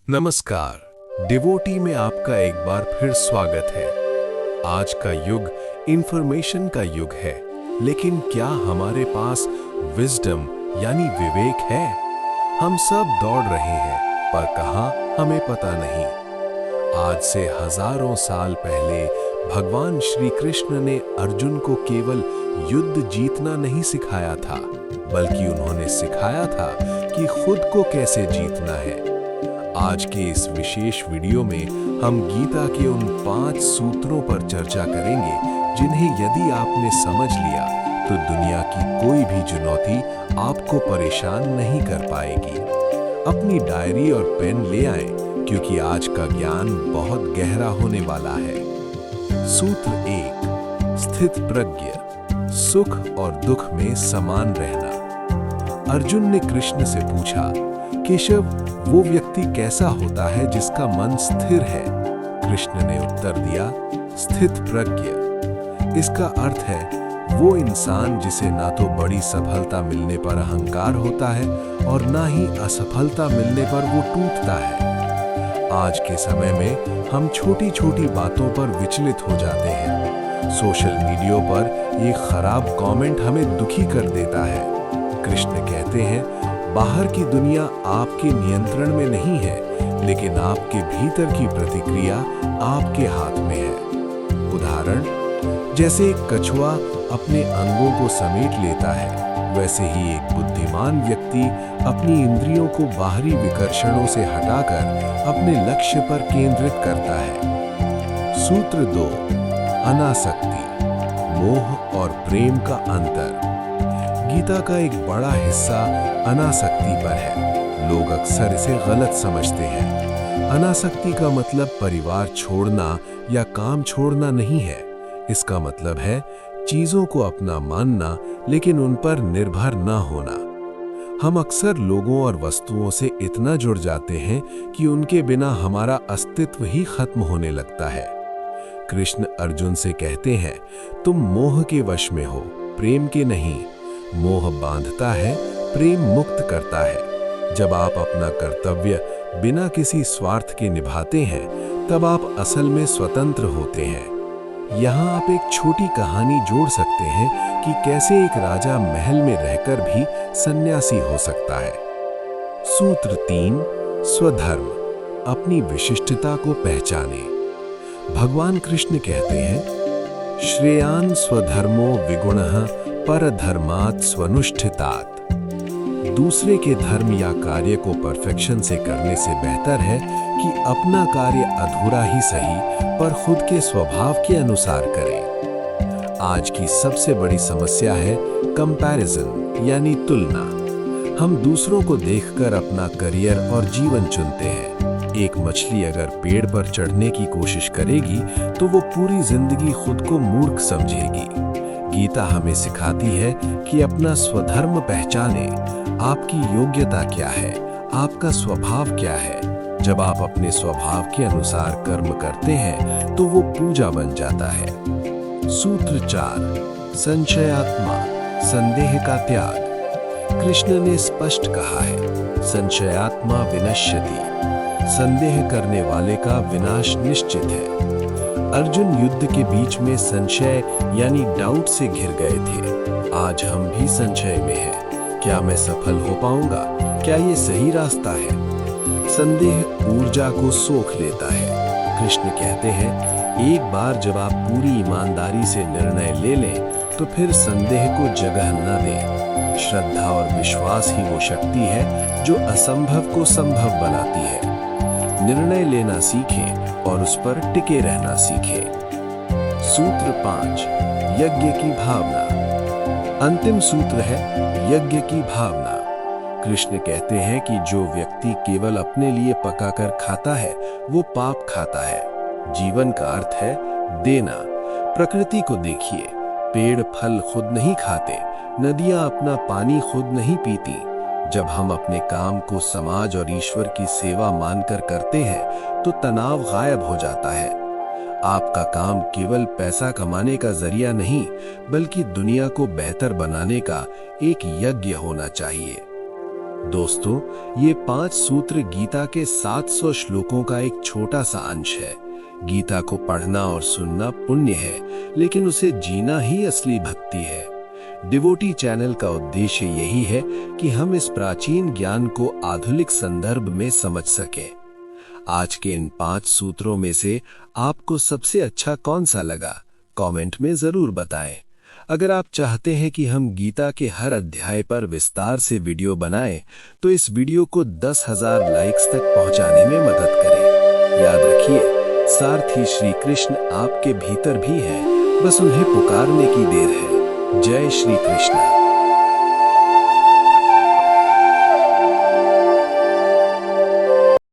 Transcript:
नमस्कार, डिवोटी में आपका एक बार फिर स्वागत है। आज का युग इंफॉर्मेशन का युग है, लेकिन क्या हमारे पास विजडम यानी विवेक है? हम सब दौड़ रहे हैं, पर कहाँ हमें पता नहीं। आज से हजारों साल पहले भगवान श्री कृष्ण ने अर्जुन को केवल युद्ध जीतना नहीं सिखाया था, बल्कि उन्होंने सिखाया था कि खुद को कैसे जीतना है। आज के इस विशेष वीडियो में हम गीता के उन 5 सूत्रों पर चर्चा करेंगे जिन्हें यदि आपने समझ लिया तो दुनिया की कोई भी चुनौती आपको परेशान नहीं कर पाएगी। अपनी डायरी और पेन ले आएं, क्योंकि आज का ज्ञान बहुत गहरा होने वाला है। सूत्र 1, स्थित प्रज्ञ, सुख और दुख में समान रहना। अर्जुन ने कृष्ण से पूछा, केशव, वो व्यक्ति कैसा होता है जिसका मन स्थिर है? कृष्ण ने उत्तर दिया, स्थित प्रज्ञ। इसका अर्थ है वो इंसान जिसे ना तो बड़ी सफलता मिलने पर अहंकार होता है और ना ही असफलता मिलने पर वो टूटता है। आज के समय में हम छोटी छोटी बातों पर विचलित हो जाते हैं। सोशल मीडिया पर ये खराब कमेंट हमें दुखी कर देता है। कृष्ण कहते हैं, बाहर की दुनिया आपके नियंत्रण में नहीं है, लेकिन आपके भीतर की प्रतिक्रिया आपके हाथ में है। उदाहरण, जैसे एक कछुआ अपने अंगों को समेट लेता है, वैसे ही एक बुद्धिमान व्यक्ति अपनी इंद्रियों को बाहरी विकर्षणों से हटाकर अपने लक्ष्य पर केंद्रित करता है। सूत्र 2, अनासक्ति, मोह और प्रेम का अंतर। गीता का एक बड़ा हिस्सा अनासक्ति पर है। लोग अक्सर इसे गलत समझते हैं। अनासक्ति का मतलब परिवार छोड़ना या काम छोड़ना नहीं है। इसका मतलब है चीजों को अपना मानना, लेकिन उन पर निर्भर न होना। हम अक्सर लोगों और वस्तुओं से इतना जुड़ जाते हैं कि उनके बिना हमारा अस्तित्व ही खत्म होने लगता है। कृष्ण अर्जुन से कहते हैं, तुम मोह के वश में हो, प्रेम के नहीं। मोह बांधता है, प्रेम मुक्त करता है। जब आप अपना कर्तव्य बिना किसी स्वार्थ के निभाते हैं, तब आप असल में स्वतंत्र होते हैं। यहाँ आप एक छोटी कहानी जोड़ सकते हैं कि कैसे एक राजा महल में रहकर भी सन्यासी हो सकता है। सूत्र 3, स्वधर्म, अपनी विशिष्टता को पहचाने। भगवान कृष्ण कहते हैं, श्रेयान स्वधर्मो विगुणः परधर्मात् स्वनुष्ठितात्। दूसरे के धर्म या कार्य को परफेक्शन से करने से बेहतर है कि अपना कार्य अधूरा ही सही पर खुद के स्वभाव के अनुसार करें। आज की सबसे बड़ी समस्या है कंपैरिजन यानी तुलना। हम दूसरों को देखकर अपना करियर और जीवन चुनते हैं। एक मछली अगर पेड़ पर चढ़ने की कोशिश करेगी तो वो पूरी जिंदगी खुद को मूर्ख समझेगी। गीता हमें सिखाती है कि अपना स्वधर्म पहचाने। आपकी योग्यता क्या है, आपका स्वभाव क्या है। जब आप अपने स्वभाव के अनुसार कर्म करते हैं तो वो पूजा बन जाता है। सूत्र 4, संशयात्मा, संदेह का त्याग। कृष्ण ने स्पष्ट कहा है, संशयात्मा विनश्यति। संदेह करने वाले का विनाश निश्चित है। अर्जुन युद्ध के बीच में संशय यानी डाउट से घिर गए थे। आज हम भी संशय में हैं। क्या मैं सफल हो पाऊंगा? क्या ये सही रास्ता है? संदेह ऊर्जा को सोख लेता है। कृष्ण कहते हैं, एक बार जब आप पूरी ईमानदारी से निर्णय ले लें तो फिर संदेह को जगह न दें। श्रद्धा और विश्वास ही वो शक्ति है जो असंभव को संभव बनाती है। निर्णय लेना सीखें और उस पर टिके रहना सीखें। सूत्र 5, यज्ञ की भावना। अंतिम सूत्र है यज्ञ की भावना। कृष्ण कहते हैं कि जो व्यक्ति केवल अपने लिए पकाकर खाता है वो पाप खाता है। जीवन का अर्थ है देना। प्रकृति को देखिए, पेड़ फल खुद नहीं खाते, नदियां अपना पानी खुद नहीं पीती। जब हम अपने काम को समाज और ईश्वर की सेवा मानकर करते हैं तो तनाव गायब हो जाता है। आपका काम केवल पैसा कमाने का जरिया नहीं, बल्कि दुनिया को बेहतर बनाने का एक यज्ञ होना चाहिए। दोस्तों, ये 5 सूत्र गीता के 700 श्लोकों का एक छोटा सा अंश है। गीता को पढ़ना और सुनना पुण्य है, लेकिन उसे जीना ही असली भक्ति है। डिवोटी चैनल का उद्देश्य यही है कि हम इस प्राचीन ज्ञान को आधुनिक संदर्भ में समझ सकें। आज के इन 5 सूत्रों में से आपको सबसे अच्छा कौन सा लगा, कमेंट में जरूर बताएं। अगर आप चाहते हैं कि हम गीता के हर अध्याय पर विस्तार से वीडियो बनाएं, तो इस वीडियो को 10,000 लाइक्स तक पहुंचाने में मदद करें। याद रखिए, सारथी श्री कृष्ण आपके भीतर भी हैं, बस उन्हें पुकारने की देर है। जय श्री कृष्ण।